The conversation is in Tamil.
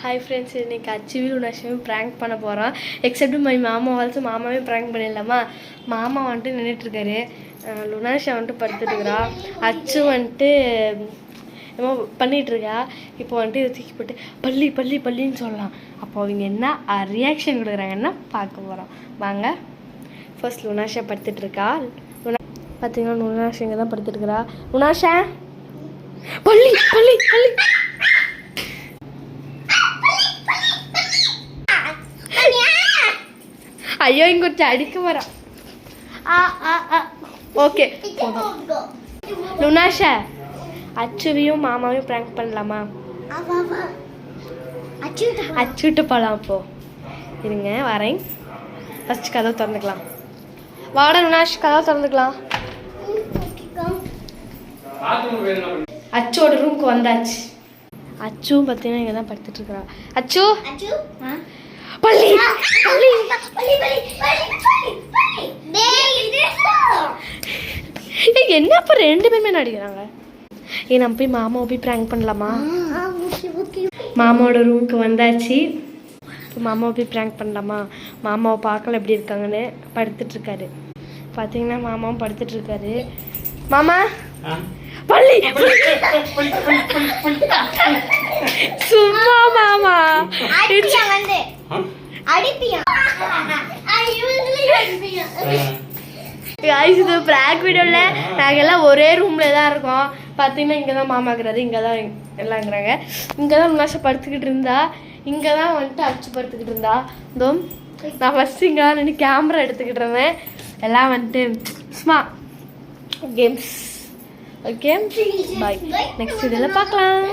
ஹாய் ஃப்ரெண்ட்ஸ், இன்றைக்கி அச்சுவி லுனாஷியும் ப்ராங்க் பண்ண போகிறோம். எக்ஸப்ட் மை மாமா ஆல்சோ. மாமாவே ப்ராங்க் பண்ணிடலாமா? மாமா வந்துட்டு நின்றுட்டுருக்காரு, லுனாஷா வந்துட்டு படுத்துட்டுருக்குறா, அச்சு வந்துட்டு என்னமோ பண்ணிகிட்ருக்கா. இப்போ வந்துட்டு இதை தூக்கி போட்டு பள்ளி பள்ளி பள்ளின்னு சொல்லலாம். அப்போ அவங்க என்ன ரியாக்ஷன் கொடுக்குறாங்கன்னா பார்க்க போகிறோம் வாங்க. ஃபர்ஸ்ட் லுனாஷா படுத்துட்ருக்கா. பார்த்தீங்கன்னா லுனாஷா இங்கே தான் படுத்துட்டுருக்குறா. லுனாஷா பள்ளி பள்ளி பள்ளி. ஐயோ, இங்க கொஞ்சம் அடிக்க வரா. ஓகே லுனாஷா, அச்சுவையும் மாமாவையும் ப்ராங்க் பண்ணலாமா? அச்சுட்டு போகலாம். அப்போ இருங்க வரேன். ஃபர்ஸ்ட் கதவை திறந்துக்கலாம். வாடா லுனாஷ், கதவை திறந்துக்கலாம். அச்சோட ரூமுக்கு வந்தாச்சு. அச்சுவும் பார்த்தீங்கன்னா இங்கே தான் படுத்துட்டு இருக்கிறா. அச்சு பள்ளி பள்ளி. என்ன அப்ப ரெண்டு பேருமே நடிக்கிறாங்க? நம்ம போய் மாமாவை போய் ப்ராங்க் பண்ணலாமா? மாமாவோட ரூமுக்கு வந்தாச்சு. மாமாவை போய் ப்ராங்க் பண்ணலாமா? மாமாவை பார்க்கல எப்படி இருக்காங்கன்னு. படுத்துட்டு இருக்காரு. பார்த்தீங்கன்னா மாமாவும் படுத்துட்டு இருக்காரு. மாமா பள்ளி சும்மா மாமா இது பிராங்க் வீடியோவில் நாங்கள் எல்லாம் ஒரே ரூமில் தான் இருக்கோம். பார்த்தீங்கன்னா இங்கே தான் மாமாக்குறது, இங்கே தான் எல்லாங்கிறாங்க. இங்கே தான் லுனாஷா படுத்துக்கிட்டு இருந்தா, இங்கே தான் வந்துட்டு அச்சு படுத்துக்கிட்டு இருந்தா. இதோ நான் ஃபஸ்ட்டு இங்கே தான் நின்று கேமரா எடுத்துக்கிட்டு இருந்தேன். எல்லாம் வந்துட்டு சும்மா கேம்ஸ். ஓகே பாய், நெக்ஸ்ட் வீடியோவில் பார்க்கலாம்.